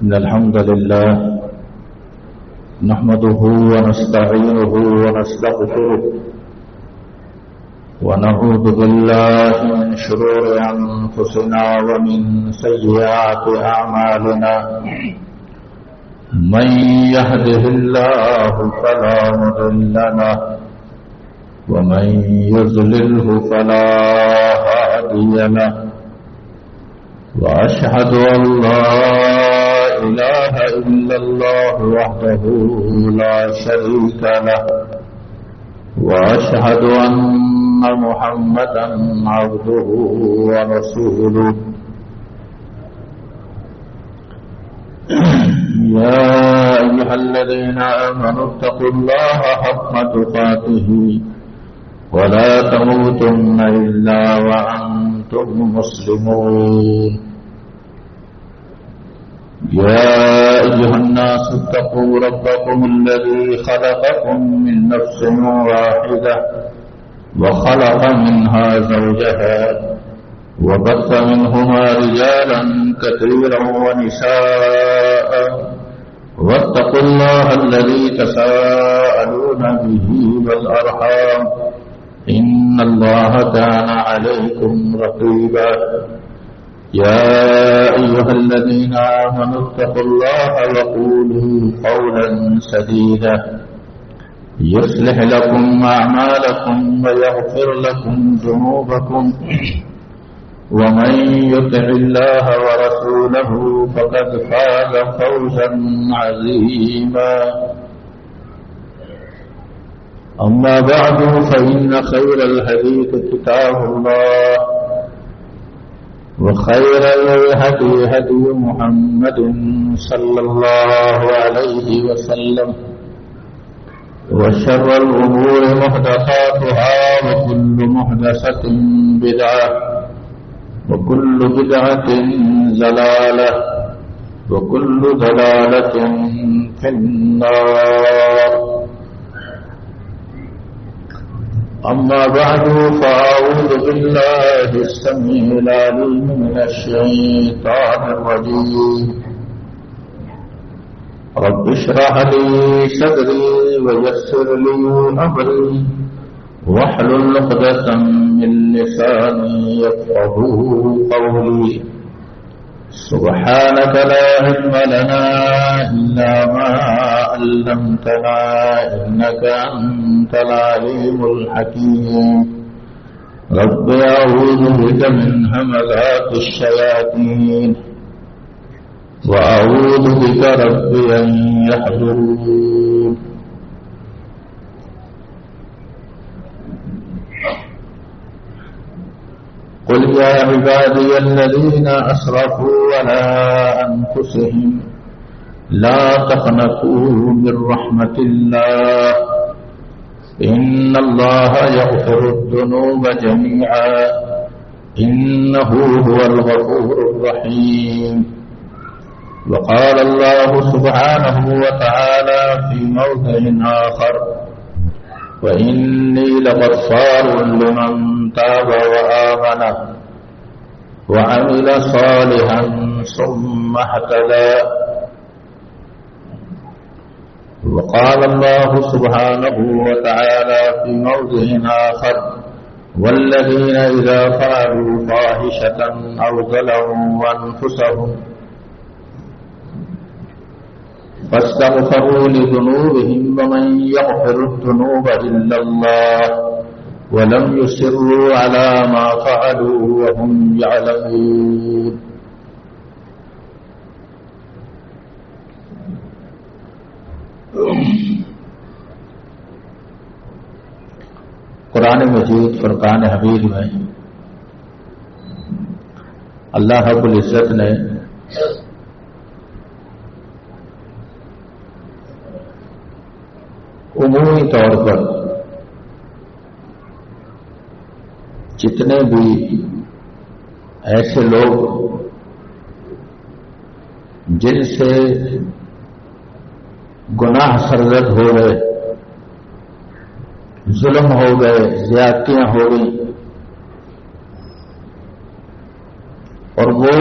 إن الحمد لله نحمده ونستعينه ونستغفره ونعوذ بالله من شرور أنفسنا ومن سيئات أعمالنا من يهده الله فلا مضل له ومن يضلله فلا هادي له وأشهد أن لا إله إلا الله وحده لا شريك له وأشهد أن محمدا عبده ورسوله يا أيها الذين آمنوا اتقوا الله حق تقاته ولا تموتن إلا وأنتم مسلمون يا أيها الناس اتقوا ربكم الذي خلقكم من نفس واحدة وخلق منها زوجها وبث منهما رجالا كثيرا ونساء واتقوا الله الذي تساءلون به والأرحام إن الله كان عليكم رقيبا يا أيها الذين آمنوا اتقوا الله وقولوا قولا سديدا يصلح لكم أعمالكم ويغفر لكم ذنوبكم ومن يطع الله ورسوله فقد فاز فوزا عظيما أما بعد فإن خير الحديث كتاب الله وخير الهدي هدي محمد صلى الله عليه وسلم وشر الأمور محدثاتها وكل محدثة بدعة وكل بدعة ضلالة وكل ضلالة في النار أما بعد فأعوذ بالله السميع العليم من الشيطان الرجيم رب اشرح لي صدري ويسر لي أمري واحلل عقدة من لساني يفقهوا قولي سبحانك لا علم لنا إلا ما علمتنا إنك أنت العليم الحكيم رب أعوذ بك من همزات الشياطين وأعوذ بك رب أن يحضرون قل يا عبادي الذين أسرفوا على أنفسهم لا تقنطوا من رحمة الله إن الله يغفر الذنوب جميعا إنه هو الغفور الرحيم وقال الله سبحانه وتعالى في موضع آخر وإني لغفار لمن تاب وآمن وعمل صالحا ثم اهتدى وقال الله سبحانه وتعالى في موضع آخر والذين إذا فعلوا فاحشة أو ظلموا أنفسهم فاستغفروا لذنوبهم ومن يغفر الذنوب إلا الله ولم يصروا على ما فعلوا وهم يعلمون قرآن مجید فرقان حمید میں اللہ رب العزت نے عمومی طور پر جتنے بھی ایسے لوگ جن سے گناہ سرزد ہو گئے، ظلم ہو گئے، زیادتیاں ہو گئی، اور وہ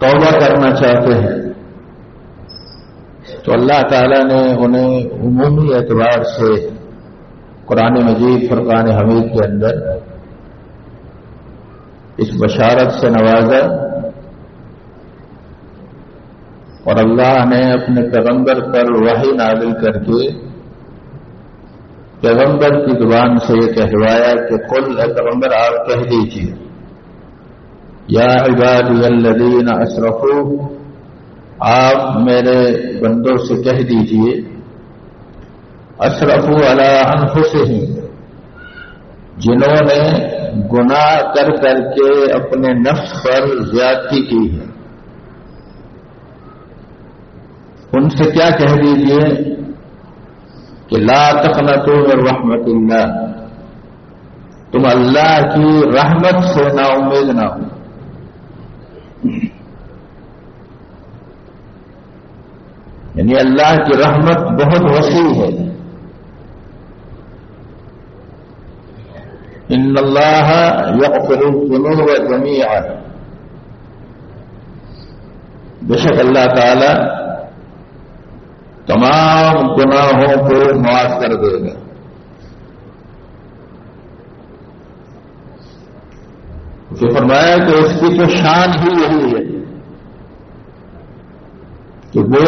توبہ کرنا چاہتے ہیں تو اللہ تعالیٰ نے انہیں عمومی اعتبار سے قرآن مجید فرقان حمید کے اندر اس بشارت سے نوازا، اور اللہ نے اپنے پیغمبر پر وحی نازل کر کے پیغمبر کی زبان سے یہ کہلوایا کہ قل، اے پیغمبر آپ کہہ دیجیے، یا عبادی الذین اسرفوا، آپ میرے بندوں سے کہہ دیجیے، اسرفوا علی انفسہم، جنہوں نے گناہ کر کر کے اپنے نفس پر زیادتی کی ہے، ان سے کیا کہہ دیجیے کہ لا تقنطوا من رحمت اللہ، تم اللہ کی رحمت سے نا امید نہ ہو۔ یعنی اللہ کی رحمت بہت وسیع ہے۔ ان اللہ یغفر الذنوب جمیعا، بے شک اللہ تعالی تمام گناہوں کو معاف کر دے گا۔ اسے فرمایا کہ اس کی تو شان ہی یہی ہے کہ وہ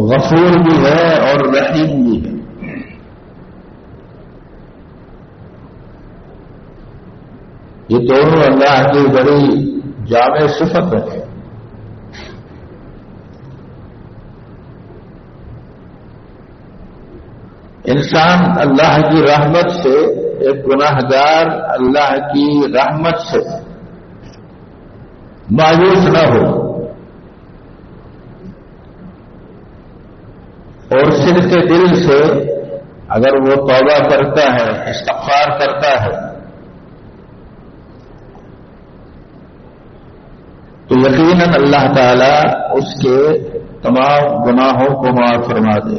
غفور بھی ہے اور رحیم بھی ہے۔ یہ دونوں اللہ کی بڑی جامع صفت ہے۔ انسان اللہ کی رحمت سے، ایک گناہ گار اللہ کی رحمت سے مایوس نہ ہو، اور صدق دل سے اگر وہ توبہ کرتا ہے، استغفار کرتا ہے، تو یقیناً اللہ تعالی اس کے تمام گناہوں کو معاف فرما دے۔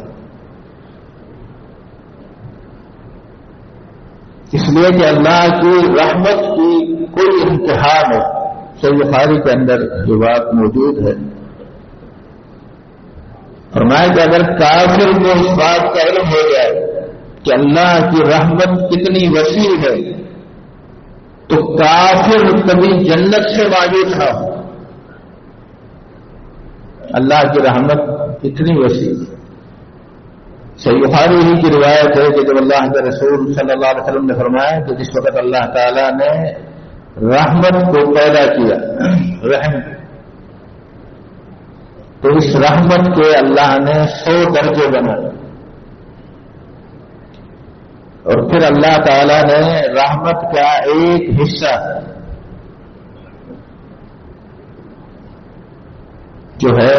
اس لیے کہ اللہ کی رحمت کی کوئی انتہا نہیں۔ صحیح بخاری کے اندر یہ بات موجود ہے، فرمایا کہ اگر کافر کو اس بات کا علم ہو جائے کہ اللہ کی رحمت کتنی وسیع ہے تو کافر کبھی جنت سے مایوس نہ ہو۔ اللہ کی رحمت اتنی وسیع ہے۔ صحیح بخاری ہی کی روایت ہے کہ جب اللہ کے رسول صلی اللہ علیہ وسلم نے فرمایا کہ جس وقت اللہ تعالیٰ نے رحمت کو پیدا کیا، رحم، تو اس رحمت کے اللہ نے 100 درجے بنائے، اور پھر اللہ تعالیٰ نے رحمت کا ایک حصہ جو ہے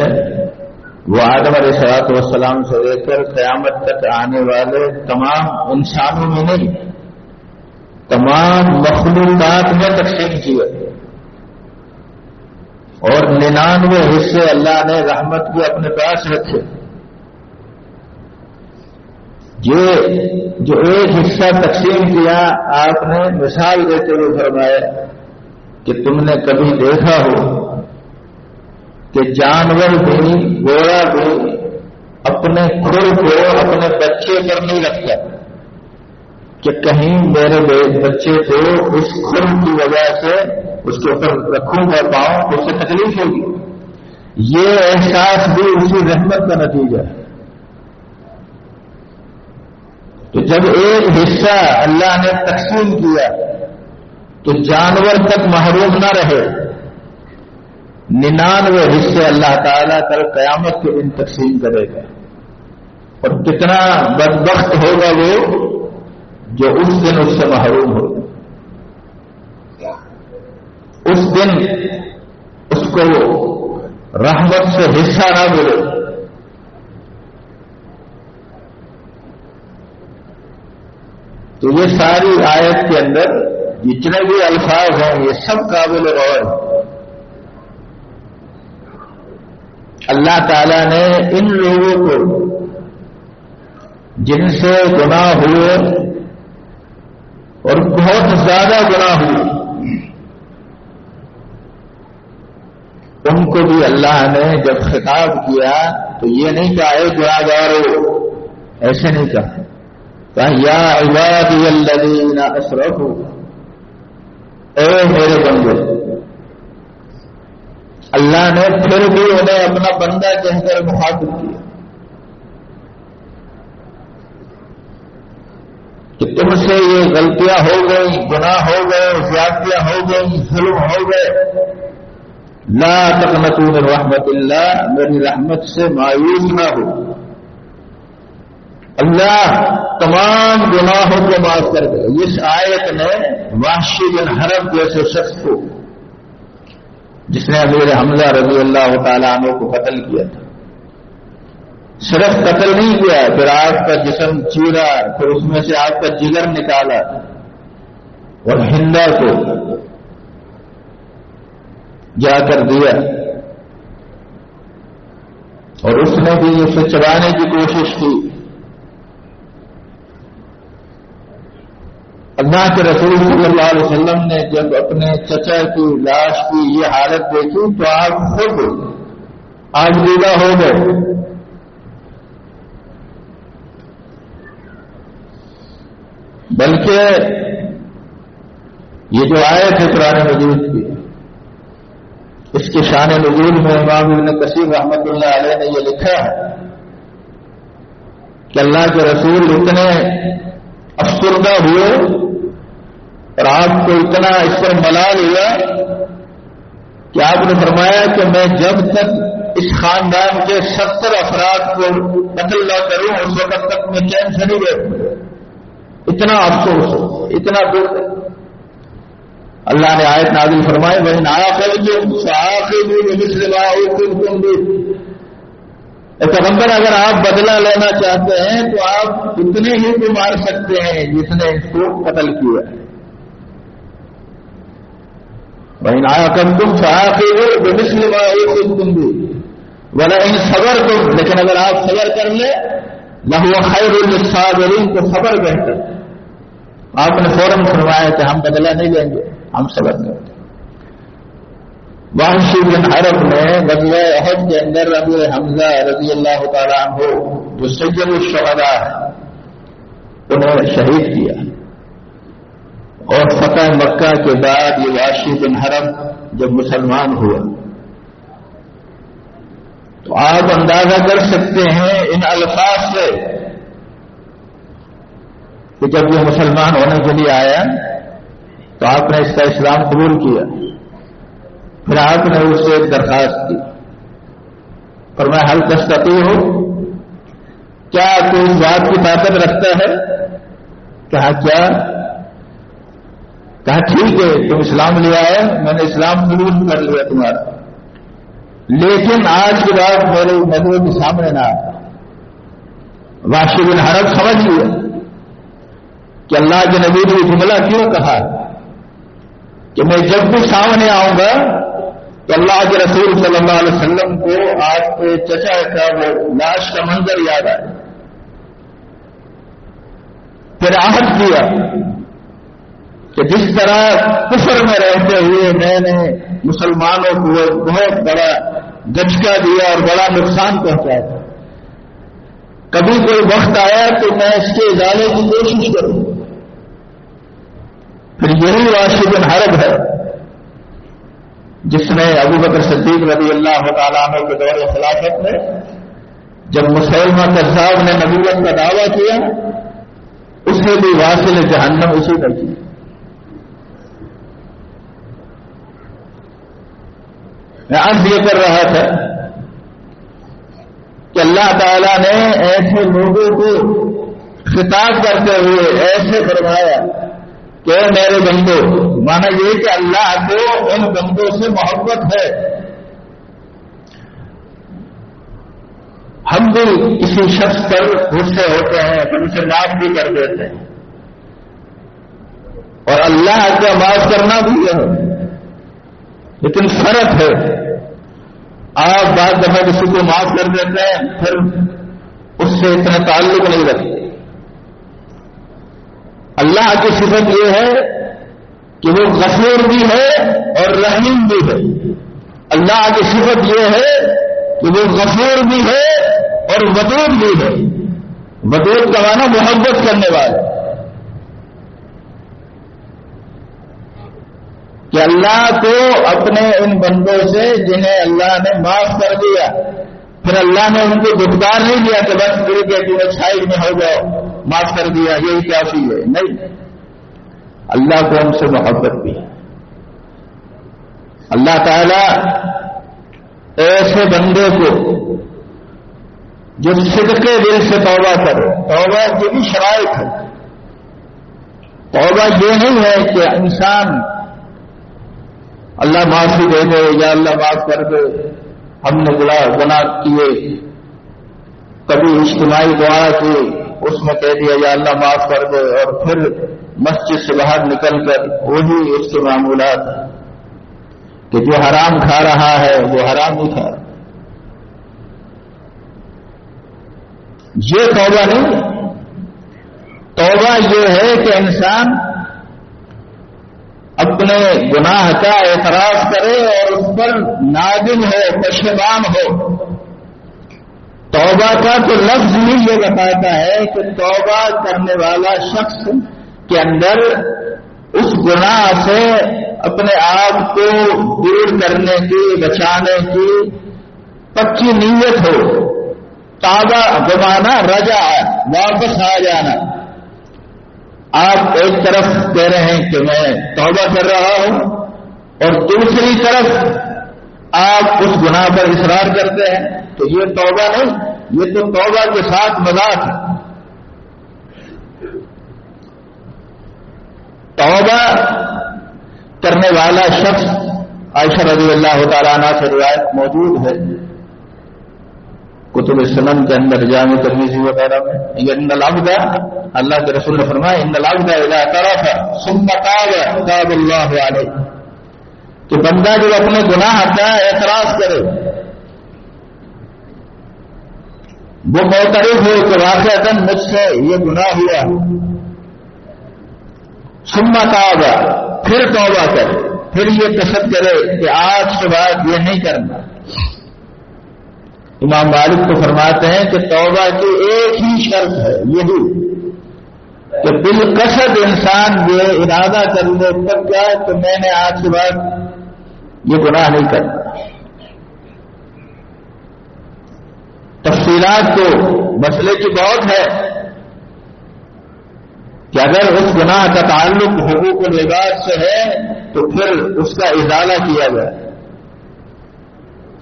وہ آدم علیہ السلام سے لے کر قیامت تک آنے والے تمام انسانوں میں نہیں، تمام مخلوقات میں تقسیم کیے، اور 99 حصے اللہ نے رحمت کے اپنے پاس رکھے۔ یہ جو ایک حصہ تقسیم کیا، آپ نے مثال دیتے ہوئے فرمایا کہ تم نے کبھی دیکھا ہو کہ جانور بھی، گھوڑا بھی اپنے کھر کو اپنے بچے پر نہیں رکھتا کہ کہیں میرے بچے کو اس کھر کی وجہ سے اس کے اوپر رکھوں گا پاؤں تو اس سے تکلیف ہوگی۔ یہ احساس بھی اسی رحمت کا نتیجہ ہے۔ تو جب ایک حصہ اللہ نے تقسیم کیا تو جانور تک محروم نہ رہے، 99 حصے اللہ تعالیٰ کل قیامت کے دن تقسیم کرے گا، اور کتنا بدبخت ہوگا وہ جو اس دن اس سے محروم ہوگا۔ اس دن اس کو رحمت سے حصہ نہ ملے۔ تو یہ ساری آیت کے اندر جتنے بھی الفاظ ہیں یہ سب قابل غور ہیں۔ اللہ تعالیٰ نے ان لوگوں کو جن سے گناہ ہوئے اور بہت زیادہ گناہ ہوئے، ان کو بھی اللہ نے جب خطاب کیا تو یہ نہیں کہا اے گناہگارو، ایسے نہیں کہا یا عبادی الذین اسرفوا، اے میرے بندے۔ اللہ نے پھر بھی انہیں اپنا بندہ کہہ کر مخاطب کیا کہ تم سے یہ غلطیاں ہو گئی، گناہ ہو گئے، زیادتیاں ہو گئی، ظلم ہو گئے، لا تقنطوا من رحمت اللہ، میری رحمت سے مایوس نہ ہو۔ اللہ تمام گناہوں کو معاف کر دے۔ اس آیت نے وحشی بن حرب جیسے شخص کو، جس نے امیر حمزہ رضی اللہ تعالیٰ عنہ کو قتل کیا تھا، صرف قتل نہیں کیا، پھر آپ کا جسم چیرا، پھر اس میں سے آپ کا جگر نکالا اور ہندا کو جا کر دیا، اور اس نے بھی اسے چبانے کی کوشش کی۔ اللہ کے رسول صلی اللہ علیہ وسلم نے جب اپنے چچا کی لاش کی یہ حالت دیکھی تو آپ خود آجزیدہ ہو گئے۔ بلکہ یہ جو آیت ہے قرآن مجید کی، اس کے شان نزول میں امام ابن کثیر رحمۃ اللہ علیہ نے یہ لکھا ہے کہ اللہ کے رسول اتنے افسردہ ہوئے اور آپ کو اتنا اس پر ملال ہوا کہ آپ نے فرمایا کہ میں جب تک اس خاندان کے 70 افراد کو قتل نہ کروں اس وقت تک میں چین سے نہیں بیٹھوں۔ اتنا افسوس ہو، اتنا دکھ۔ اللہ نے آیت نازل فرمائے وَإِنْ عَاقَبْتُمْ فَعَاقِبُوا بِمِثْلِ مَا عُوقِبْتُمْ بِهِ۔ پیغمبر اگر آپ بدلہ لینا چاہتے ہیں تو آپ اتنے ہی کو مار سکتے ہیں جس نے اس کو قتل کیا ہے۔ وَإِنْ عَاقَبْتُمْ فَعَاقِبُوا بِمِثْلِ مَا عُوقِبْتُمْ بِهِ وَلَئِنْ صَبَرْتُمْ، لیکن اگر آپ صبر کر لیں لَهُوَ خَيْرٌ لِلصَّابِرِينَ، تو صبر بہتر۔ آپ نے فوراً فرمایا کہ ہم بدلہ نہیں لیں گے، ہم صبر نہیں کریں۔ وحشی بن حرب نے غزوہ احد کے اندر امیر حمزہ رضی اللہ تعالیٰ عنہ جو سید الشہداء ہیں انہیں شہید کیا، اور فتح مکہ کے بعد یہ وحشی بن حرب جب مسلمان ہوا تو آپ اندازہ کر سکتے ہیں ان الفاظ سے کہ جب یہ مسلمان ہونے کے لیے آیا تو آپ نے اس کا اسلام قبول کیا، پھر آپ نے اس سے ایک درخواست کی، فرمایا حل تستطیع ہو، کیا تو اس بات کی طاقت رکھتا ہے؟ کہا کیا؟ کہا ٹھیک ہے تم اسلام لے آئے، میں نے اسلام قبول کر لیا تمہارا، لیکن آج کے بعد میرے نظروں کے سامنے نہ آتا۔ وحشی بن حرب سمجھ لیا کہ اللہ کے نبی نے جملہ کیوں کہا کہ میں جب بھی سامنے آؤں گا تو اللہ کے رسول صلی اللہ علیہ وسلم کو آپ کے چچا کا وہ لاش کا منظر یاد آئے۔ پھر عہد کیا کہ جس طرح کفر میں رہتے ہوئے میں نے مسلمانوں کو بہت بڑا گجکا دیا اور بڑا نقصان پہنچایا، کبھی کوئی وقت آیا تو میں اس کے ازالے کی کوشش کروں۔ پھر یہی وحشی بن حرب ہے جس نے ابو بکر صدیق رضی اللہ تعالیٰ عنہ کے دور خلافت میں جب مسلمہ کذاب نے نبوت کا دعویٰ کیا اسے بھی واصل جہنم اسی نے کی۔ میں عرض یہ کر رہا تھا کہ اللہ تعالیٰ نے ایسے لوگوں کو خطاب کرتے ہوئے ایسے فرمایا کہ میرے بندو، مانا یہ کہ اللہ کو ان بندوں سے محبت ہے۔ ہم بھی کسی شخص پر غصے ہوتے ہیں پھر اسے معاف بھی کر دیتے ہیں، اور اللہ کا معاف کرنا بھی ہے، لیکن فرق ہے آپ بعض دفعہ کسی کو معاف کر دیتے ہیں پھر اس سے اتنا تعلق نہیں رکھتے۔ اللہ کی صفت یہ ہے کہ وہ غفور بھی ہے اور رحیم بھی ہے، اللہ کی صفت یہ ہے کہ وہ غفور بھی ہے اور ودود بھی ہے. ودود کا معنی محبت کرنے والا. کہ اللہ کو اپنے ان بندوں سے جنہیں اللہ نے معاف کر دیا، پھر اللہ نے ان کو دھتکار نہیں دیا کہ بس گر کے تمہیں سائڈ میں ہو جاؤ، معاف کر دیا یہی کافی ہے. نہیں، اللہ کو ہم سے محبت بھی ہے. اللہ تعالی ایسے بندے کو جو صدقے دل سے توبہ کرے، توبہ کی بھی شرائط ہے. توبہ یہ نہیں ہے کہ انسان اللہ معافی دے دے یا اللہ معاف کر دے، ہم نے گناہ کیے، کبھی اجتماعی دعا کی اس میں کہہ دیا یا اللہ معاف کر دے، اور پھر مسجد سے باہر نکل کر وہی اس کے معمولات کہ جو حرام کھا رہا ہے وہ حرام نہیں کھا رہا. یہ توبہ نہیں. توبہ یہ ہے کہ انسان اپنے گناہ کا اعتراف کرے اور اس پر نادم ہو، پشیمان ہو. توبہ کا تو لفظ ہی یہ بتاتا ہے کہ توبہ کرنے والا شخص کے اندر اس گناہ سے اپنے آپ کو دور کرنے کی، بچانے کی پکی نیت ہو. توبہ بمانا رجع، واپس آ جانا. آپ ایک طرف کہہ رہے ہیں کہ میں توبہ کر رہا ہوں، اور دوسری طرف آپ اس گناہ پر اصرار کرتے ہیں، تو یہ توبہ نہیں، یہ تو توبہ کے ساتھ مذاق ہے. توبہ کرنے والا شخص، عائشہ رضی اللہ تعالیٰ عنہ سے روایت موجود ہے کتب سنن کے اندر، جامع ترمذی وغیرہ میں، ان العبد، اللہ کے رسول نے فرمایا ان العبد اذا اعترف ثم تاب تاب اللہ علیہ، کہ بندہ جو اپنے گناہ کا اعتراف کرے، وہ معترف ہو کہ واقعتاً مجھ سے یہ گناہ ہوا، ثم تاب، پھر توبہ کرے، پھر یہ قصد کرے کہ آج کے بعد یہ نہیں کرنا. امام مالک تو فرماتے ہیں کہ توبہ کی ایک ہی شرط ہے، یہی کہ بالقصد انسان یہ ارادہ کر لے تب جائے کہ میں نے آج کے بعد یہ گناہ نہیں کرنا. تفصیلات تو مسئلے کی بہت ہے کہ اگر اس گناہ کا تعلق حقوق العباد سے ہے تو پھر اس کا ازالہ کیا جائے.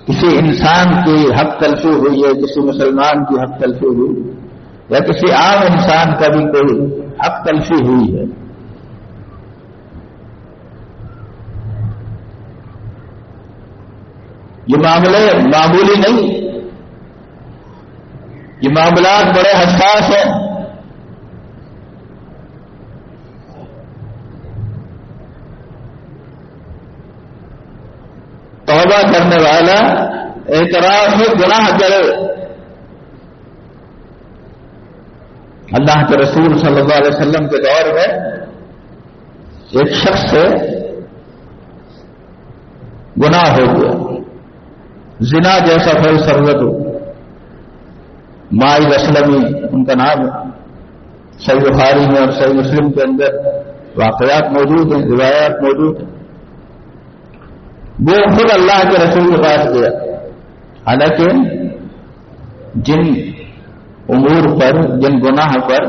کسی انسان کی حق تلفی ہوئی ہے، کسی مسلمان کی حق تلفی ہوئی، یا کسی عام انسان کا بھی کوئی حق تلفی ہوئی ہے، یہ معاملے معمولی نہیں، یہ معاملات بڑے حساس ہیں. توبہ کرنے والا اعتراف گناہ کرے. اللہ کے رسول صلی اللہ علیہ وسلم کے دور میں ایک شخص سے گناہ ہو گیا، زنا جیسا پھل سرزد ہو. مائی اسلمی ان کا نام ہے، صحیح بخاری میں اور صحیح مسلم کے اندر واقعات موجود ہیں، روایات موجود ہیں. وہ خود اللہ کے رسول کے پاس گیا، حالانکہ جن امور پر، جن گناہ پر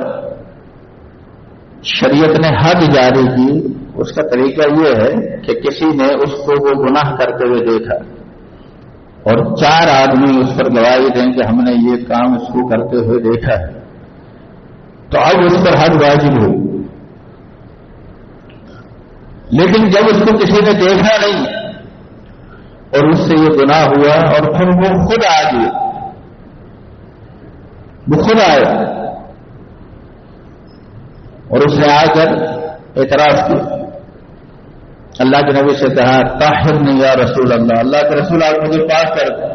شریعت نے حد جاری کی، اس کا طریقہ یہ ہے کہ کسی نے اس کو وہ گناہ کرتے ہوئے دیکھا اور 4 آدمی اس پر گواہی دیں کہ ہم نے یہ کام اس کو کرتے ہوئے دیکھا ہے، تو اب اس پر حد واجب ہوئی. لیکن جب اس کو کسی نے دیکھا نہیں اور اس سے یہ گناہ ہوا، اور پھر وہ خود آ گیا، وہ خود آیا اور اس نے آ کر اعتراف کیا. اللہ کے نبی سے کہا طاہرنی یا رسول اللہ، اللہ کے رسول آپ مجھے پاک کر دیں،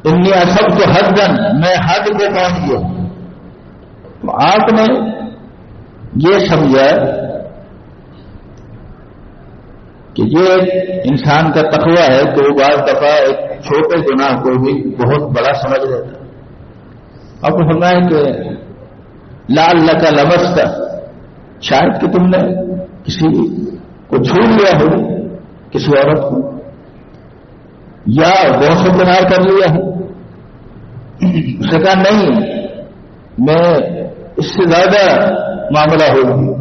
انی اصبت حدا، میں حد کو پہنچ گیا. تو آپ نے یہ سمجھا کہ یہ انسان کا تقوی ہے کہ وہ بعض دفعہ ایک چھوٹے گناہ کو بھی بہت بڑا سمجھ لیتا ہے. اب فرمایا کہ لعلک لمست، شاید کہ تم نے کسی کو چھو لیا ہو، کسی عورت کو، یا بہت سے گناہ کر لیا ہے. اس نے کہا نہیں، میں اس سے زیادہ معاملہ ہوگی.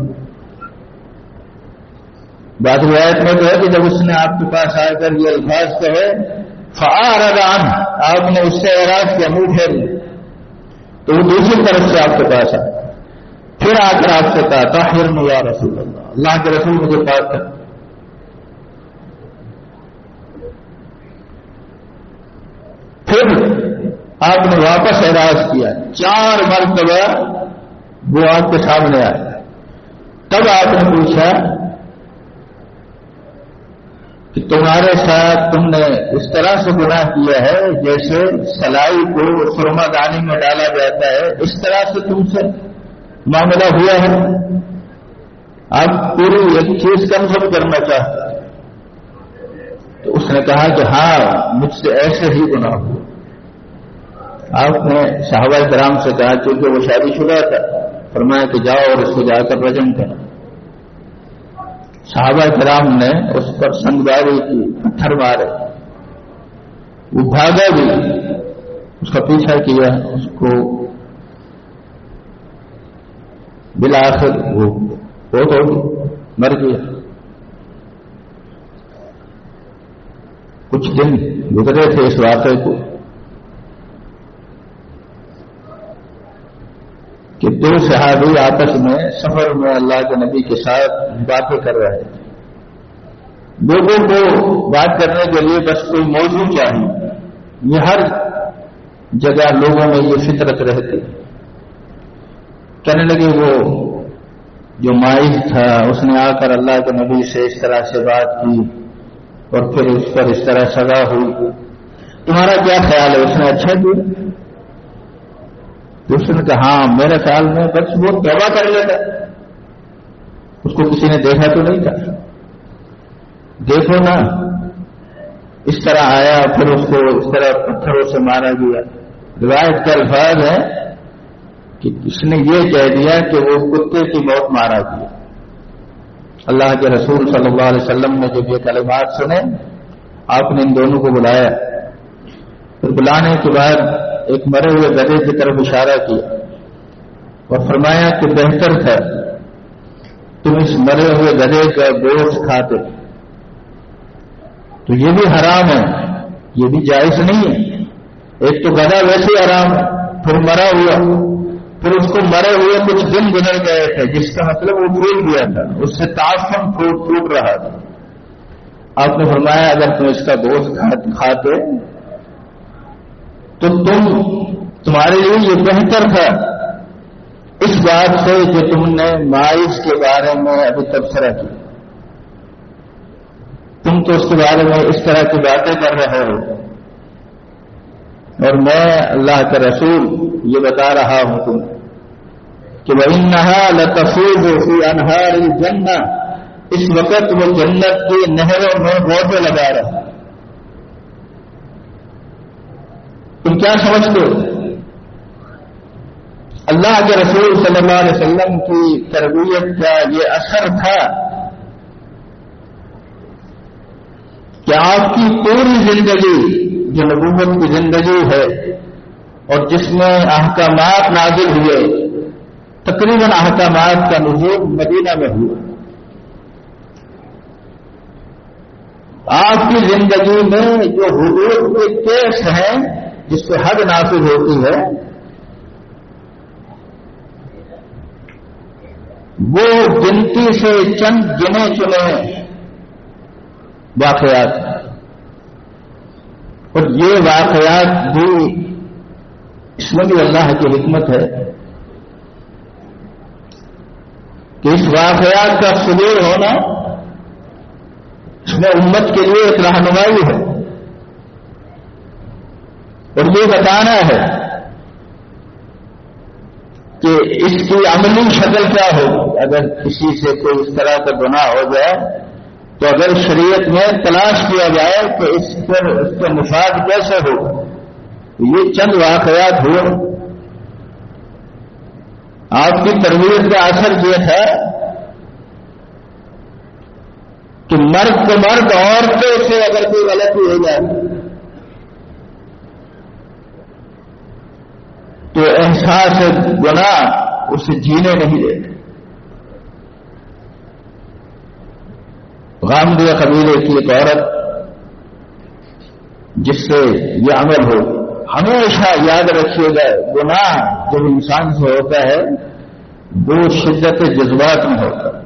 بعض روایت میں تو ہے کہ جب اس نے آپ کے پاس آ کر یہ الفاظ کہے فأعرض عنہ، آپ نے اس سے اعراض کیا، منہ پھیر لیا، تو وہ دوسری طرف سے آپ کے پاس آئے، پھر آ کر آپ سے کہا طہرنی یا رسول اللہ، اللہ کے رسول مجھے پاک کر. پھر آپ نے واپس اعراض کیا، 4 مرتبہ وہ آپ کے سامنے آئے. تب آپ نے پوچھا کہ تمہارے ساتھ تم نے اس طرح سے گناہ کیا ہے جیسے سلائی کو سرما دانی میں ڈالا جاتا ہے، اس طرح سے تم سے معاملہ ہوا ہے. آپ پوری ایک چیز کنفرم کرنا چاہتے ہیں. تو اس نے کہا کہ ہاں مجھ سے ایسے ہی گناہ ہوا. آپ نے صحابہ کرام سے کہا چونکہ وہ شادی شدہ تھا، فرمایا کہ جاؤ اور اس کو جا کر رجم کرو. صحابہ کرام نے اس پر سنگباری کی، پتھر مارے، وہ بھاگا بھی، اس کا پیچھا کیا، اس کو بالآخر وہ بہت ہوگی مر گیا. کچھ دن گزرے تھے اس واقعے کو کہ 2 صحابی آپس میں سفر میں اللہ کے نبی کے ساتھ باتیں کر رہے تھے. لوگوں کو بات کرنے کے لیے بس کوئی موضوع چاہیے، یہ ہر جگہ لوگوں میں یہ فطرت رہتی. کہنے لگے وہ جو مائز تھا اس نے آ کر اللہ کے نبی سے اس طرح سے بات کی اور پھر اس پر اس طرح سزا ہوئی، تمہارا کیا خیال ہے؟ اس نے اچھا کیا. دوسرے نے کہا ہاں میرے خیال میں بس وہ توبہ کر لیتا، اس کو کسی نے دیکھا تو نہیں تھا. دیکھو نا اس طرح آیا، پھر اس کو اس طرح پتھروں سے مارا گیا. روایت کا الفاظ ہے کہ اس نے یہ کہہ دیا کہ وہ کتے کی موت مارا گیا. اللہ کے رسول صلی اللہ علیہ وسلم نے جب یہ کلمات سنے، آپ نے ان دونوں کو بلایا. پھر بلانے کے بعد ایک مرے ہوئے گدھے کی طرف اشارہ کیا اور فرمایا کہ بہتر تھا تم اس مرے ہوئے گدھے کا گوشت کھاتے، تو یہ بھی حرام ہے، یہ بھی جائز نہیں ہے. ایک تو گدھا ویسے حرام ہے، پھر مرا ہوا، پھر اس کو مرے ہوئے کچھ دن گزر گئے تھے جس کا مطلب وہ پھول گیا تھا، اس سے تعفن پھوٹ رہا تھا. آپ نے فرمایا اگر تم اس کا گوشت کھاتے تو تمہارے لیے یہ بہتر تھا اس بات سے کہ تم نے مائز کے بارے میں ابھی تبصرہ کیا. تم تو اس کے بارے میں اس طرح کی باتیں کر رہے ہو، اور میں اللہ کا رسول یہ بتا رہا ہوں تم کہ وَإِنَّهَا لَتَفُوضُ فِي أَنْهَارِ الْجَنَّةِ، اس وقت وہ جنت کی نہروں میں موجے لگا رہا. تم کیا سمجھتے ہو؟ اللہ کے رسول صلی اللہ علیہ وسلم کی تربیت کا یہ اثر تھا کہ آپ کی پوری زندگی جو نبوت کی زندگی ہے اور جس میں احکامات نازل ہوئے، تقریباً احکامات کا نزول مدینہ میں ہوا. آپ کی زندگی میں جو حدود کے کیس ہیں جس سے حد نافذ ہوتی ہے، وہ گنتی سے چند گنے چنے واقعات، اور یہ واقعات بھی اس میں بھی اللہ کی حکمت ہے کہ اس واقعات کا صدور ہونا اس میں امت کے لیے ایک رہنمائی ہے اور یہ بتانا ہے کہ اس کی عملی شکل کیا ہوگی. اگر کسی سے کوئی اس طرح کا گناہ ہو جائے تو اگر شریعت میں تلاش کیا جائے کہ اس پر اس کا مفاد کیسے ہو، تو یہ چند واقعات ہوئے. آپ کی تربیت کا اثر یہ تھا کہ مرد کو مرد عورتوں سے اگر کوئی غلطی ہو جائے تو احساس گناہ اسے جینے نہیں دیتے. غامدیہ قبیلے کی ایک عورت جس سے یہ عمل ہو، ہمیشہ یاد رکھیے گا گناہ جب انسان سے ہوتا ہے وہ شدت جذبات میں ہوتا ہے.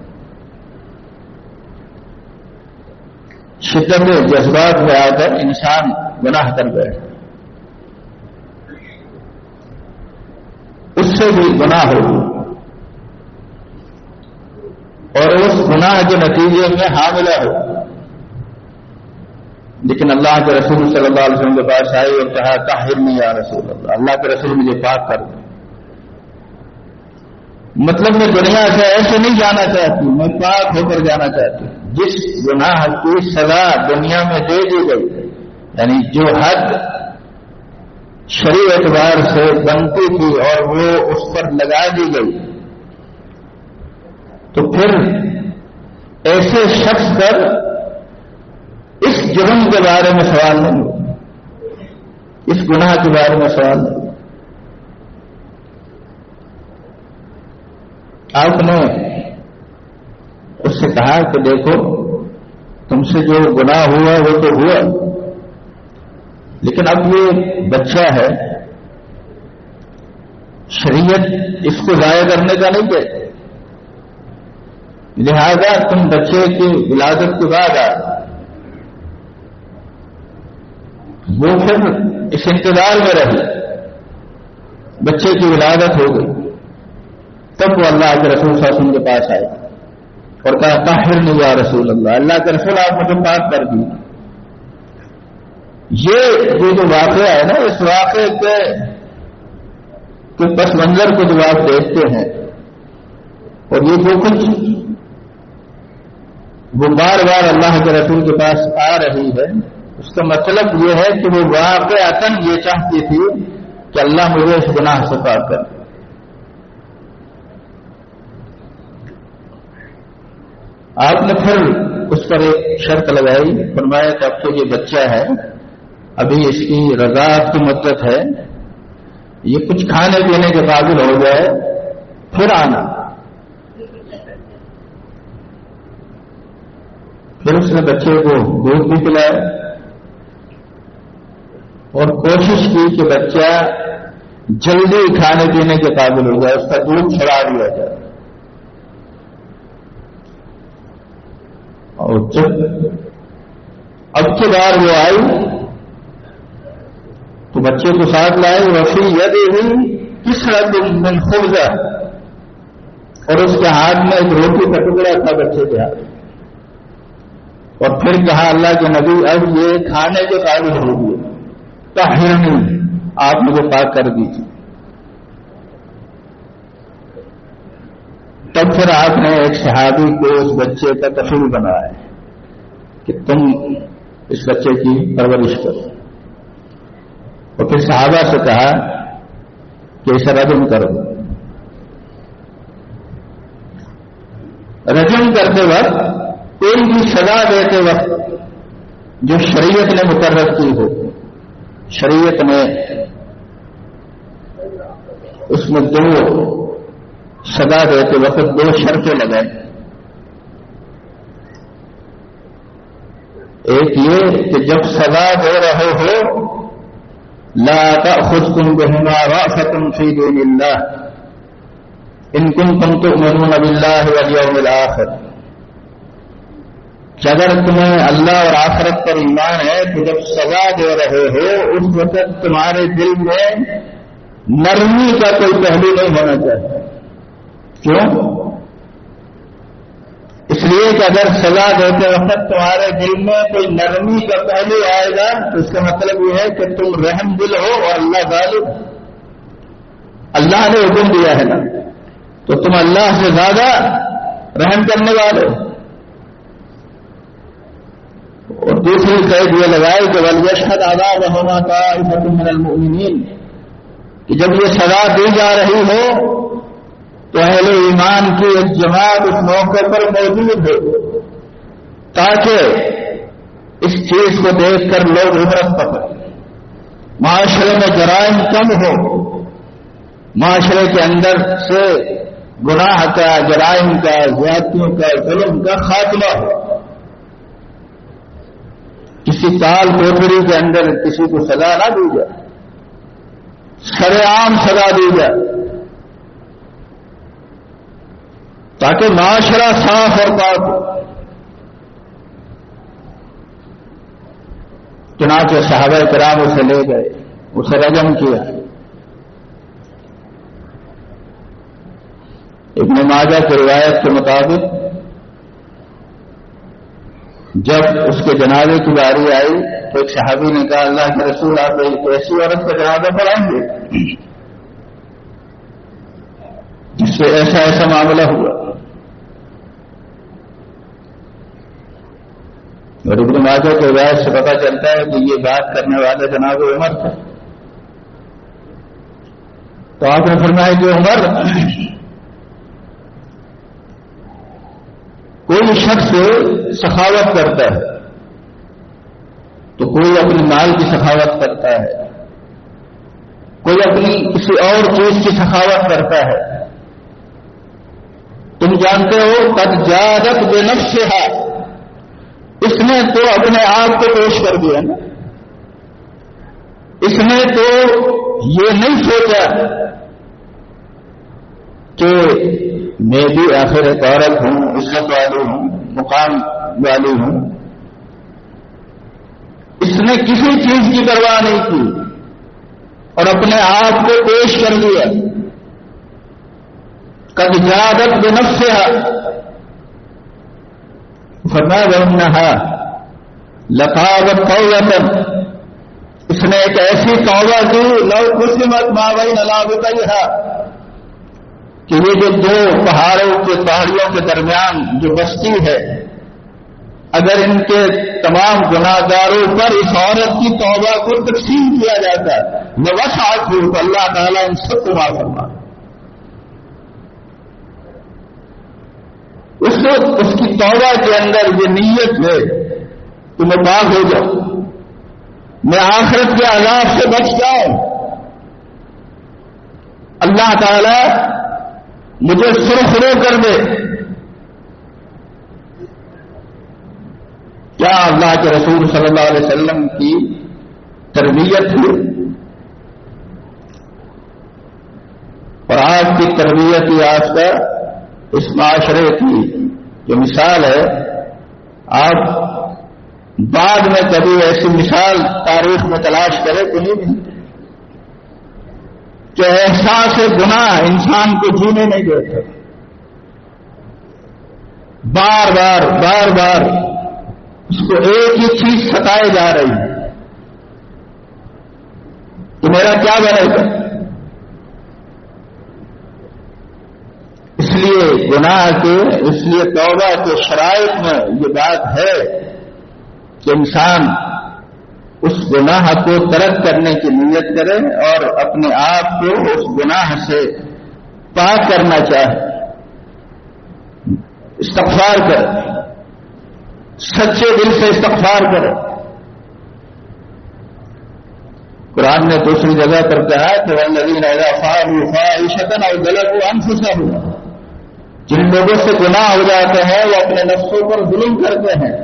شدت جذبات میں آ کر انسان گناہ کر بیٹھے، اس سے بھی گناہ ہوگی اور اس گناہ کے نتیجے میں حاملہ ہو. لیکن اللہ کے رسول صلی اللہ علیہ وسلم کے پاس آئی اور کہا طہرنی یا رسول اللہ، اللہ کے رسول مجھے پاک کر دیں. مطلب میں دنیا سے ایسے نہیں جانا چاہتی، میں پاک ہو کر جانا چاہتی ہوں. جس گناہ کی سزا دنیا میں دے دی گئی، یعنی جو حد شرعی اعتبار سے بنتی تھی اور وہ اس پر لگا دی گئی، تو پھر ایسے شخص پر اس جرم کے بارے میں سوال نہیں ہو، اس گناہ کے بارے میں سوال نہیں. آپ نے اس سے کہا کہ دیکھو تم سے جو گناہ ہوا وہ تو ہوا، لیکن اب یہ بچہ ہے، شریعت اس کو ضائع کرنے کا نہیں کہتے، لہذا تم بچے کی ولادت کے بعد وہ پھر اس انتظار میں رہی، بچے کی ولادت ہو گئی، تب وہ اللہ کے رسول صلی اللہ علیہ وسلم کے پاس آئے اور کہا طہرنی یا رسول اللہ، اللہ کے رسول آپ مجھے پاک کر دی. یہ جو واقعہ ہے نا، اس واقعے کے پس منظر کو جو آپ دیکھتے ہیں اور یہ جو کچھ وہ بار بار اللہ کے رسول کے پاس آ رہی ہے، اس کا مطلب یہ ہے کہ وہ واقعتاً یہ چاہتی تھی کہ اللہ مجھے اس گناہ سے پاک کر. آپ نے پھر اس پر ایک شرط لگائی، فرمایا کہ اب تو یہ بچہ ہے، ابھی اس کی رضاعت کی مدت ہے، یہ کچھ کھانے پینے کے قابل ہو جائے پھر آنا. پھر اس نے بچے کو دودھ بھی پلایا اور کوشش کی کہ بچہ جلدی کھانے پینے کے قابل ہو جائے، اس کا دودھ چھڑا دیا جائے. اور جب اب کی بار وہ آئی تو بچے کو ساتھ لائے، وفی یدہ کسرۃ من خبزہ، اور اس کے ہاتھ میں ایک روٹی کا ٹکڑا تھا بچے کے ہاتھ. اور پھر کہا اللہ کے نبی اب یہ کھانے کے قابل ہو گئے، طہرنی، آپ مجھے پاک کر دیجیے. تب پھر آپ نے ایک صحابی کو اس بچے کا کفیل بنایا کہ تم اس بچے کی پرورش کرو، اور پھر صحابہ سے کہا کہ اسے رجم کرو. رجم کرتے وقت کوئی بھی سزا دیتے وقت جو شریعت نے مقرر کی ہو، شریعت نے اس میں دو سزا دیتے وقت دو شرطیں لگائیں. ایک یہ کہ جب سزا دے رہے ہو لا تأخذكم بهما رأفة في دين الله إن كنتم تؤمنون بالله واليوم الآخر، کہ اگر تمہیں اللہ اور آخرت پر ایمان ہے تو جب سزا دے رہے ہو اس وقت تمہارے دل میں نرمی کا کوئی پہلو نہیں ہونا چاہیے. کیوں؟ اس لیے کہ اگر سزا دیتے وقت تمہارے دل میں کوئی نرمی کا پہلو آئے گا تو اس کا مطلب یہ ہے کہ تم رحم دل ہو اور اللہ غالب. اللہ نے حکم دیا ہے نا، تو تم اللہ سے زیادہ رحم کرنے والے ہو. اور دوسری قید یہ لگائی کہ وَلْيَشْهَدْ عَذَابَهُمَا طَائِفَةٌ مِّنَ الْمُؤْمِنِينَ کہ جب یہ سزا دی جا رہی ہو تو اہل ایمان کی ایک جماعت اس موقع پر موجود ہو تاکہ اس چیز کو دیکھ کر لوگ عبرت پکڑیں، معاشرے میں جرائم کم ہو، معاشرے کے اندر سے گناہ کا، جرائم کا، زیادتیوں کا، ظلم کا خاتمہ ہو، کسی تال کوٹڑی کے اندر کسی کو سزا نہ دی جائے، سر عام سزا دی جائے، تاکہ معاشرہ صاف اور پاک ہو۔ چنانچہ صحابہ کرام اسے لے گئے، اسے رجم کیا۔ ابن ماجہ کی روایت کے مطابق جب اس کے جنازے کی باری آئی تو ایک صحابی نے کہا اللہ کے رسول آپ ایک ایسی عورت کا جنازہ پڑھائیں گے جس سے ایسا ایسا معاملہ ہوا؟ اور ابن ماجہ کی روایت سے پتہ چلتا ہے کہ یہ بات کرنے والے جناب عمر تھے۔ تو آپ نے فرمایا کہ عمر، کوئی شخص سخاوت کرتا ہے تو کوئی اپنی مال کی سخاوت کرتا ہے، کوئی اپنی کسی اور چیز کی سخاوت کرتا ہے۔ تم جانتے ہو قد جادت بنفسہا، اس نے تو اپنے آپ کو پیش کر دیا نا، اس نے تو یہ نہیں سوچا کہ میں بھی آخر ایک عورت ہوں، عزت والی ہوں، مقام والی ہوں۔ اس نے کسی چیز کی پرواہ نہیں کی اور اپنے آپ کو پیش کر دیا۔ قد جادت بنفسہا، فرمایا وَإِنَّهَا لَقَابَتْ تَوْبَةً، اس نے ایک ایسی توبہ کی لو قسمت ما بین لابطیہا، کہ یہ جو دو پہاڑیوں کے درمیان جو بستی ہے، اگر ان کے تمام گناہگاروں پر اس عورت کی توبہ کو تقسیم کیا جاتا لوسعتہ، تو اللہ تعالیٰ ان سب کو معاف فرما۔ اس کی توبہ کے اندر یہ نیت ہے کہ میں پاک ہو جاؤں، میں آخرت کے عذاب سے بچ جاؤں، اللہ تعالیٰ مجھے سرخرو کر دے۔ کیا اللہ کے رسول صلی اللہ علیہ وسلم کی تربیت ہے، اور آپ کی تربیت یافتہ اس معاشرے کی جو مثال ہے، آپ بعد میں کبھی ایسی مثال تاریخ میں تلاش کرے تو نہیں ملتی کہ احساس گناہ انسان کو جینے نہیں دیتا، بار بار اس کو ایک ہی چیز ستائے جا رہی ہے کہ میرا کیا بنے گا۔ اس لیے گناہ کے، اس لیے توبہ کے شرائط میں یہ بات ہے کہ انسان اس گناہ کو ترک کرنے کی نیت کرے اور اپنے آپ کو اس گناہ سے پاک کرنا چاہے، استغفار کرے، سچے دل سے استغفار کرے۔ قرآن نے دوسری جگہ پر کہا کہ وَالَّذِينَ إِذَا فَعَلُوا فَاحِشَةً أَوْ ظَلَمُوا أَنفُسَهُمْ، جن لوگوں سے گناہ ہو جاتے ہیں وہ اپنے نفسوں پر ظلم کرتے ہیں،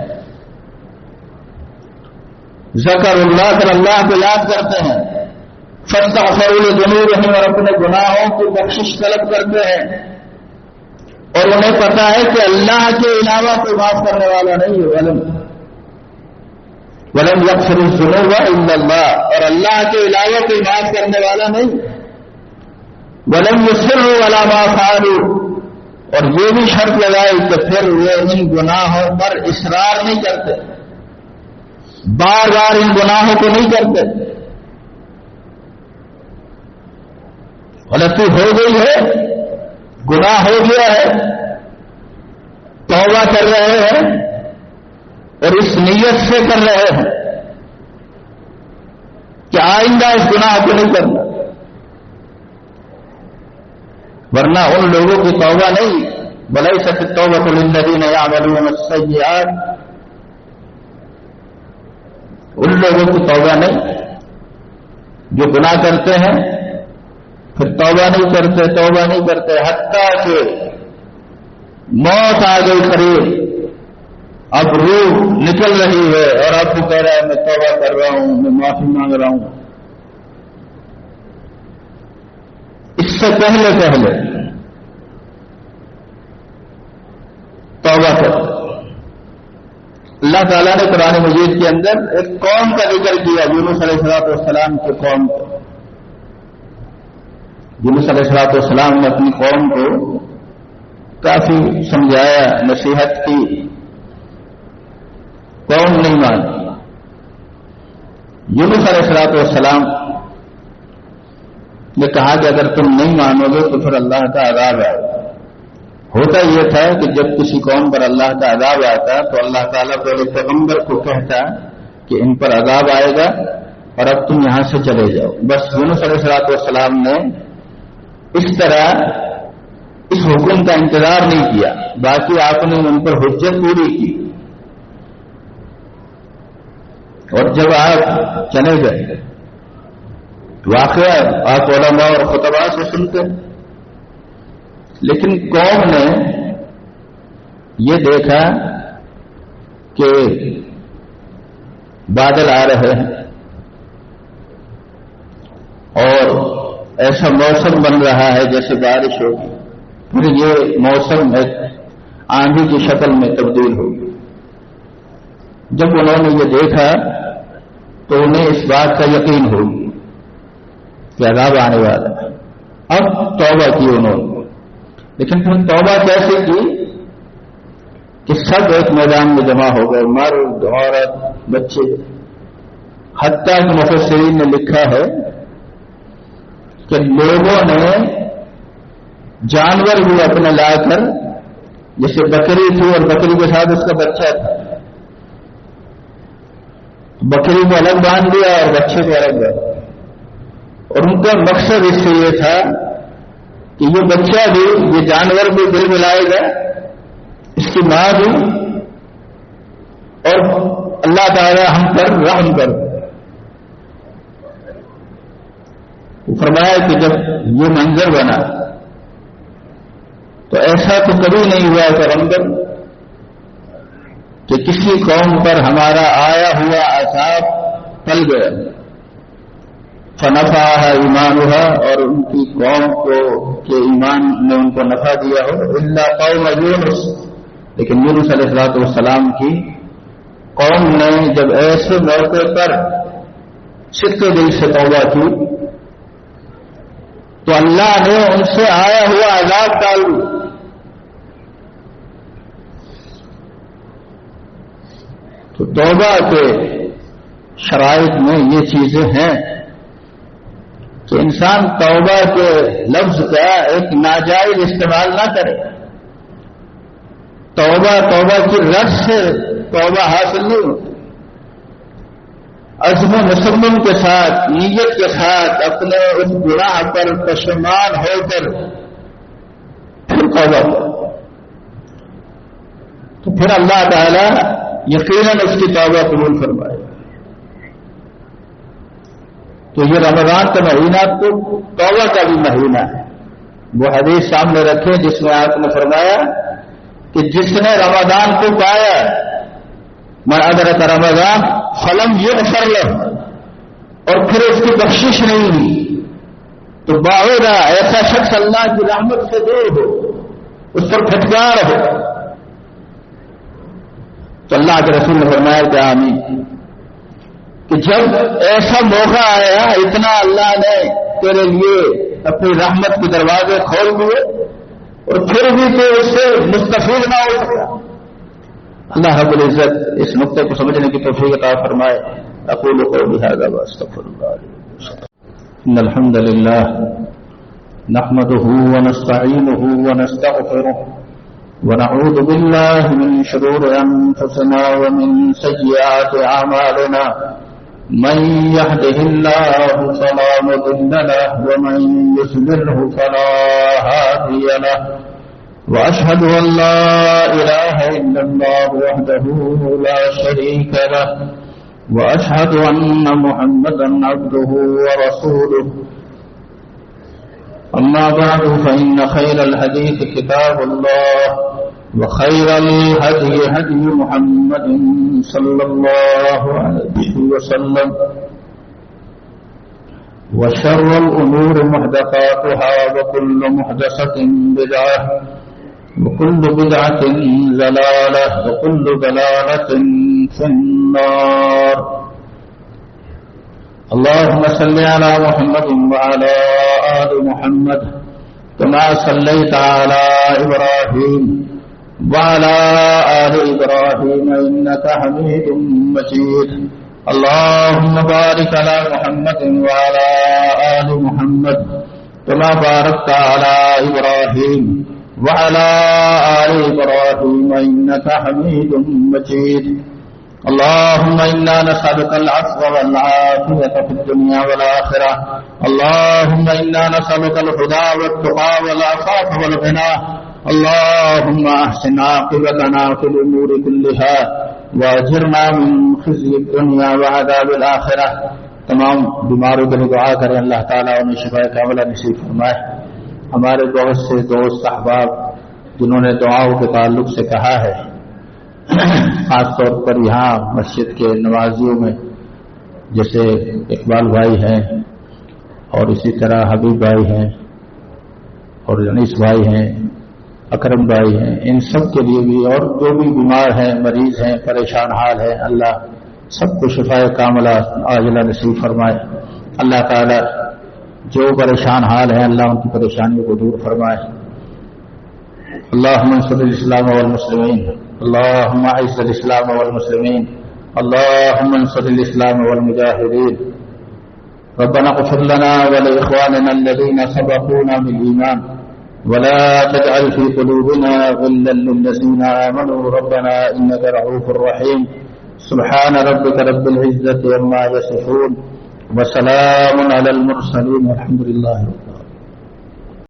ذکر اللہ کر اللہ کو یاد کرتے ہیں، فاستغفروا لذنوبہم، اور اپنے گناہوں کی بخشش طلب کرتے ہیں، اور انہیں پتا ہے کہ اللہ کے علاوہ کوئی معاف کرنے والا نہیں ہے، ولم یغفر الذنوب الا اللہ، اور اللہ کے علاوہ کوئی معاف کرنے والا نہیں، ولم یصروا علی ما فعلوا، اور یہ بھی شرط لگائی کہ پھر وہ ان گناہوں پر اصرار نہیں کرتے، بار بار ان گناہوں کو نہیں کرتے۔ غلطی ہو گئی ہے، گناہ ہو گیا ہے، توبہ کر رہے ہیں، اور اس نیت سے کر رہے ہیں کہ آئندہ اس گناہ کو نہیں کرنا، ورنہ ان لوگوں کی توبہ نہیں، وَلَيْسَتِ التَّوْبَةُ لِلَّذِينَ يَعْمَلُونَ السَّيِّئَاتِ، ان لوگوں کی توبہ نہیں جو گناہ کرتے ہیں پھر توبہ نہیں کرتے حتیٰ کہ موت آ گئی قریب، اب روح نکل رہی ہے اور اب وہ کہہ رہا ہے میں توبہ کر رہا ہوں، میں معافی مانگ رہا ہوں۔ اس سے پہلے توبہ کر۔ اللہ تعالیٰ نے قرآن مجید کے اندر ایک قوم کا ذکر کیا، یونس علیہ السلام کی قوم کو۔ یونس علیہ السلام نے اپنی قوم کو کافی سمجھایا، نصیحت کی، قوم نہیں مانی۔ یونس علیہ السلام نے کہا کہ اگر تم نہیں مانو گے تو پھر اللہ کا عذاب آئے گا۔ ہوتا یہ تھا کہ جب کسی قوم پر اللہ کا عذاب آتا تو اللہ تعالیٰ پہلے پیغمبر کو کہتا کہ ان پر عذاب آئے گا اور اب تم یہاں سے چلے جاؤ۔ بس یونس علیہ السلام نے اس طرح اس حکم کا انتظار نہیں کیا، باقی آپ نے ان پر حجت پوری کی، اور جب آپ چلے گئے واقعہ آپ علماء اور خطباء سے سنتے ہیں، لیکن قوم نے یہ دیکھا کہ بادل آ رہے ہیں اور ایسا موسم بن رہا ہے جیسے بارش ہوگی، پھر یہ موسم ایک آندھی کی شکل میں تبدیل ہوگی۔ جب انہوں نے یہ دیکھا تو انہیں اس بات کا یقین ہو گیا کہ عذاب آنے والا ہے۔ اب توبہ کی انہوں نے، لیکن پھر توبہ کیسے کی کہ سب ایک میدان میں جمع ہو گئے، مرد، عورت، بچے، حتیٰ کہ مفسرین نے لکھا ہے کہ لوگوں نے جانور بھی اپنے لا کر، جیسے بکری تھی اور بکری کے ساتھ اس کا بچہ تھا، بکری کو الگ باندھ دیا اور بچے کو الگ باندھ دیا، اور ان کا مقصد اس سے یہ تھا کہ یہ بچہ بھی، یہ جانور بھی دل ملائے گا، اس کی ماں بھی، اور اللہ تعالیٰ ہم پر رحم کر۔ فرمایا کہ جب یہ منظر بنا تو ایسا تو کبھی نہیں ہوا پیغمبر کہ کسی قوم پر ہمارا آیا ہوا عذاب ٹل گیا، فنفعها ایمانها، اور ان کی قوم کو کہ ایمان نے ان کو نفع دیا ہو، الا قوم یونس، لیکن یونس علیہ السلام کی قوم نے جب ایسے موقع پر سچے دل سے توبہ کی تو اللہ نے ان سے آیا ہوا عذاب ٹال دیا۔ تو توبہ کے شرائط میں یہ چیزیں ہیں کہ انسان توبہ کے لفظ کا ایک ناجائز استعمال نہ کرے۔ توبہ کی رس سے توبہ حاصل نہیں ہوتی، عزم مصمم کے ساتھ، نیت کے ساتھ اپنے اس گناہ پر پشیمان ہو کر پھر توبہ کرو تو پھر اللہ تعالی یقیناً اس کی توبہ قبول فرمائے۔ تو یہ رمضان کا مہینہ تو توبہ کا بھی مہینہ ہے۔ وہ حدیث سامنے رکھے جس میں آپ نے فرمایا کہ جس نے رمضان کو پایا، من ادرک رمضان فلم یغفر لہ، اور پھر اس کی بخشش نہیں ہوئی تو باعث ایسا شخص اللہ کی رحمت سے دور ہو، اس پر پھٹکار ہو۔ تو اللہ کے رسول نے فرمایا کہ آمین، کہ جب ایسا موقع آیا، اتنا اللہ نے تیرے لیے اپنی رحمت کے دروازے کھول دیے اور پھر بھی تو اس سے مستفید نہ ہو سکا۔ اللہ رب العزت اس نقطے کو سمجھنے کی توفیق عطا فرمائے۔ اقول قولی ھذا واستغفر اللہ۔ ان الحمد للہ نحمده ونستعینه ونستغفره ونعوذ بالله من شرور أنفسنا ومن سيئات أعمالنا من يهده الله فلا مضل له ومن يضلله فلا هادي له وأشهد أن لا إله إلا الله وحده لا شريك له وأشهد أن محمدا عبده ورسوله أما بعد فإن خير الحديث كتاب الله وخير الهدي هدي محمد صلى الله عليه وسلم وشر الأمور محدثاتها وكل محدثة بدعة وكل بدعة ضلالة وكل ضلالة في النار. اللهم صل على محمد وعلى آل محمد كما صليت على إبراهيم وعلى آل إبراهيم إنك حميد مجيد. اللهم بارك على محمد وعلى آل محمد كما باركت على إبراهيم وعلى آل إبراهيم إنك حميد مجيد. اللهم إنا نسألك العفو والعافية في الدنيا والآخرة. اللهم إنا نسألك الهدى والتقى والعفاف والغنى. اللهم أحسن عاقبتنا في الأمور كلها وأجرنا من خزي الدنيا وعذاب الآخرة. تمام بیماروں کے لیے دعا کریں اللہ تعالیٰ انہیں شفا کاملہ نصیب فرمائے. ہمارے بہت سے دوست احباب جنہوں نے دعاؤں کے تعلق سے کہا ہے، خاص طور پر یہاں مسجد کے نمازیوں میں جیسے اقبال بھائی ہیں اور اسی طرح حبیب بھائی ہیں اور انیس بھائی ہیں، اکرم بھائی ہیں، ان سب کے لیے بھی، اور جو بھی بیمار ہیں، مریض ہیں، پریشان حال ہیں، اللہ سب کو شفائے کاملہ عاجلہ نصیب فرمائے. اللہ تعالی جو پریشان حال ہیں اللہ ان کی پریشانیوں کو دور فرمائے. اللهم انصر الاسلام والمسلمين. اللهم اعز الاسلام والمسلمين. اللهم انصر الاسلام والمجاهدين. ربنا اغفر لنا ولاخواننا الذين سبقونا بالايمان ولا تجعل في قلوبنا غلا للذين آمنوا ربنا إنك رؤوف رحيم. سبحان ربك رب العزة عما يصفون وسلام على المرسلين والحمد لله رب العالمين.